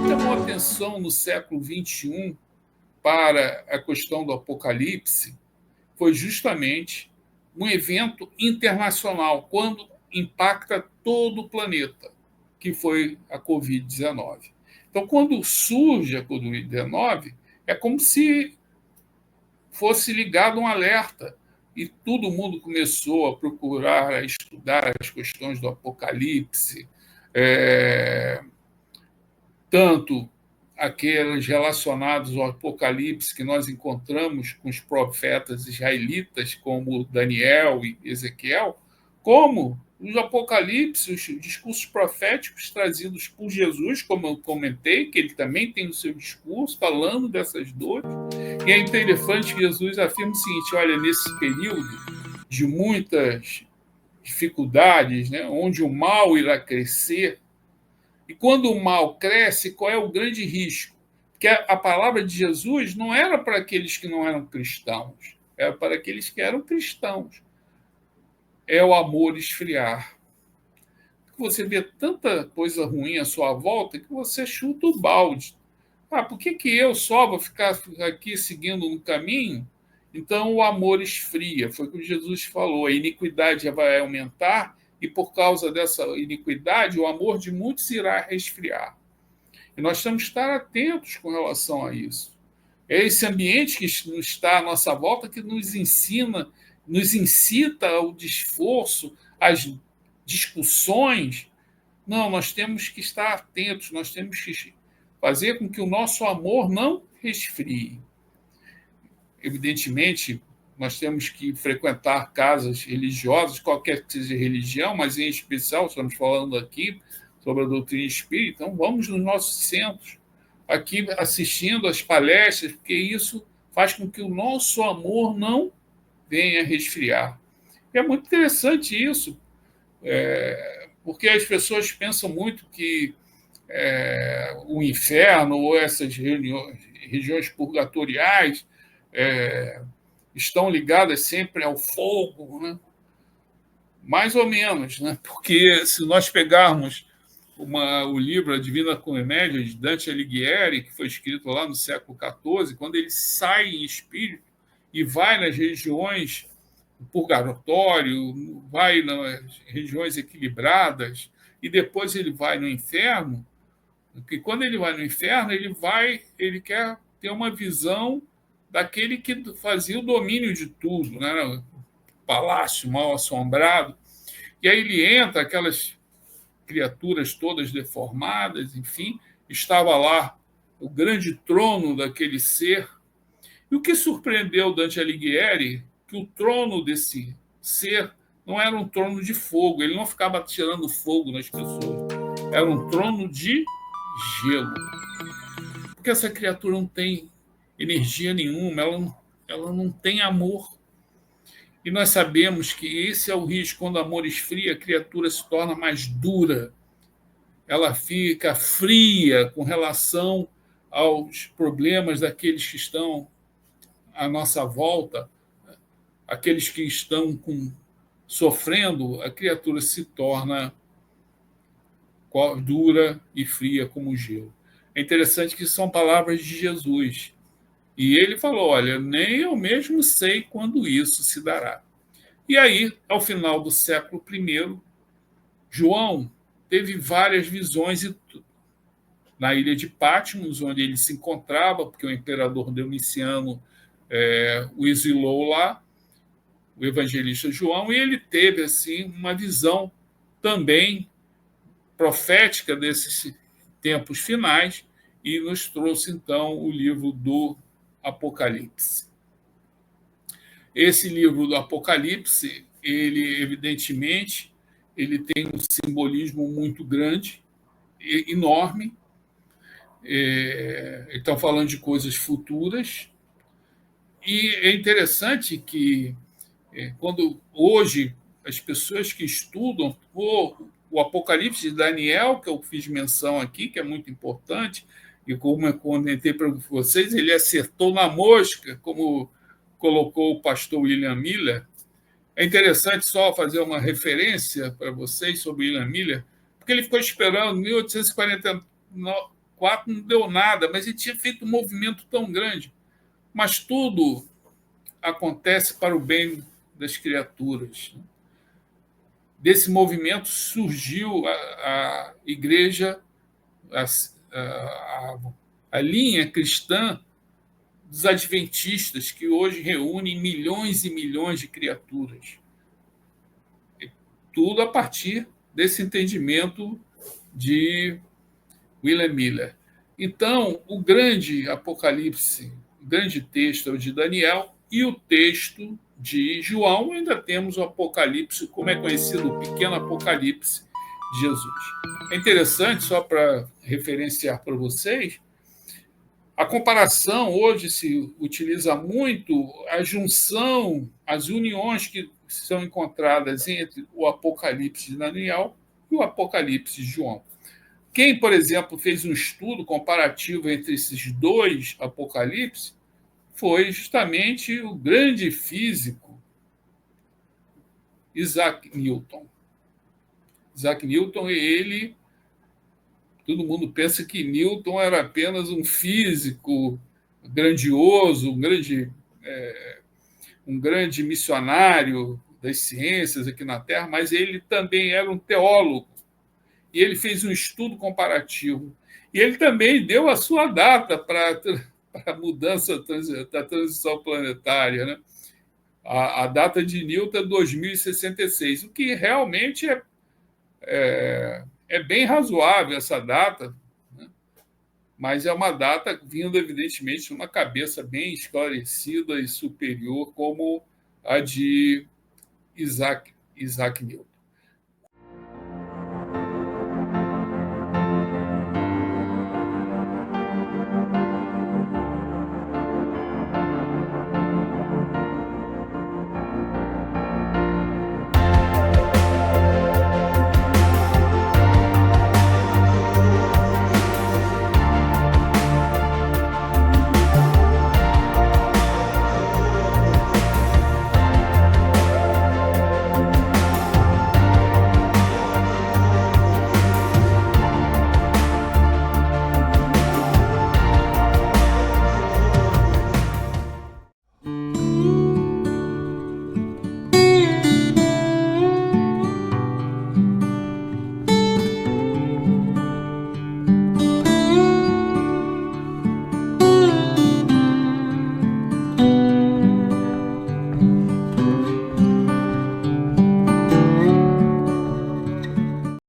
Chamou atenção no século XXI para a questão do Apocalipse foi justamente um evento internacional, quando impacta todo o planeta, que foi a Covid-19. Então, quando surge a Covid-19, é como se fosse ligado um alerta e todo mundo começou a procurar, a estudar as questões do Apocalipse, tanto aqueles relacionados ao Apocalipse que nós encontramos com os profetas israelitas, como Daniel e Ezequiel, como os Apocalipse, os discursos proféticos trazidos por Jesus, como eu comentei, que ele também tem o seu discurso falando dessas dores. E é interessante que Jesus afirma o seguinte: olha, nesse período de muitas dificuldades, né, onde o mal irá crescer, e quando o mal cresce, qual é o grande risco? Porque a palavra de Jesus não era para aqueles que não eram cristãos, era para aqueles que eram cristãos. É o amor esfriar. Você vê tanta coisa ruim à sua volta que você chuta o balde. Por que eu só vou ficar aqui seguindo no caminho? Então o amor esfria. Foi o que Jesus falou. A iniquidade vai aumentar e por causa dessa iniquidade o amor de muitos irá resfriar. E nós temos que estar atentos com relação a isso. É esse ambiente que está à nossa volta que nos ensina, nos incita ao esforço, às discussões. Não, nós temos que estar atentos, nós temos que fazer com que o nosso amor não resfrie. Evidentemente, nós temos que frequentar casas religiosas, qualquer que seja a religião, mas em especial, estamos falando aqui sobre a doutrina espírita, então vamos nos nossos centros, aqui assistindo às palestras, porque isso faz com que o nosso amor não venha resfriar. E é muito interessante isso, porque as pessoas pensam muito que o inferno ou essas regiões purgatoriais estão ligadas sempre ao fogo, né? Mais ou menos, né? Porque se nós pegarmos o livro A Divina Comédia, de Dante Alighieri, que foi escrito lá no século XIV, quando ele sai em espírito e vai nas regiões do purgatório, vai nas regiões equilibradas, e depois ele vai no inferno, porque quando ele vai no inferno, ele quer ter uma visão daquele que fazia o domínio de tudo, né? O palácio mal assombrado. E aí ele entra, aquelas criaturas todas deformadas, enfim, estava lá o grande trono daquele ser. E o que surpreendeu Dante Alighieri, que o trono desse ser não era um trono de fogo, ele não ficava tirando fogo nas pessoas, era um trono de gelo. Porque essa criatura não tem energia nenhuma, ela não tem amor. E nós sabemos que esse é o risco. Quando o amor esfria, a criatura se torna mais dura. Ela fica fria com relação aos problemas daqueles que estão à nossa volta, aqueles que estão sofrendo, a criatura se torna dura e fria como gelo. É interessante que são palavras de Jesus. E ele falou: olha, nem eu mesmo sei quando isso se dará. E aí, ao final do século I, João teve várias visões na ilha de Patmos, onde ele se encontrava, porque o imperador Domiciano o exilou lá, o evangelista João, e ele teve assim uma visão também profética desses tempos finais e nos trouxe então o livro do Apocalipse. Esse livro do Apocalipse, ele evidentemente, ele tem um simbolismo muito grande, enorme. Estão falando de coisas futuras. E é interessante que quando hoje as pessoas que estudam o Apocalipse de Daniel, que eu fiz menção aqui, que é muito importante, e como eu comentei para vocês, ele acertou na mosca, como colocou o pastor William Miller. É interessante só fazer uma referência para vocês sobre William Miller, porque ele ficou esperando, em 1844 não deu nada, mas ele tinha feito um movimento tão grande. Mas tudo acontece para o bem das criaturas. Desse movimento surgiu a igreja, a linha cristã dos adventistas, que hoje reúne milhões e milhões de criaturas. E tudo a partir desse entendimento de William Miller. Então, o grande Apocalipse, o grande texto é o de Daniel, e o texto de João, ainda temos o Apocalipse, como é conhecido, o pequeno Apocalipse de Jesus. É interessante, só para referenciar para vocês, a comparação hoje se utiliza muito a junção, as uniões que são encontradas entre o Apocalipse de Daniel e o Apocalipse de João. Quem, por exemplo, fez um estudo comparativo entre esses dois Apocalipses foi justamente o grande físico Isaac Newton. Isaac Newton, ele, todo mundo pensa que Newton era apenas um físico grandioso, um grande missionário das ciências aqui na Terra, mas ele também era um teólogo. E ele fez um estudo comparativo. E ele também deu a sua data para a mudança da transição planetária, né? A data de Newton é 2066, o que realmente é bem razoável essa data, né? Mas é uma data vinda, evidentemente, de uma cabeça bem esclarecida e superior, como a de Isaac Newton.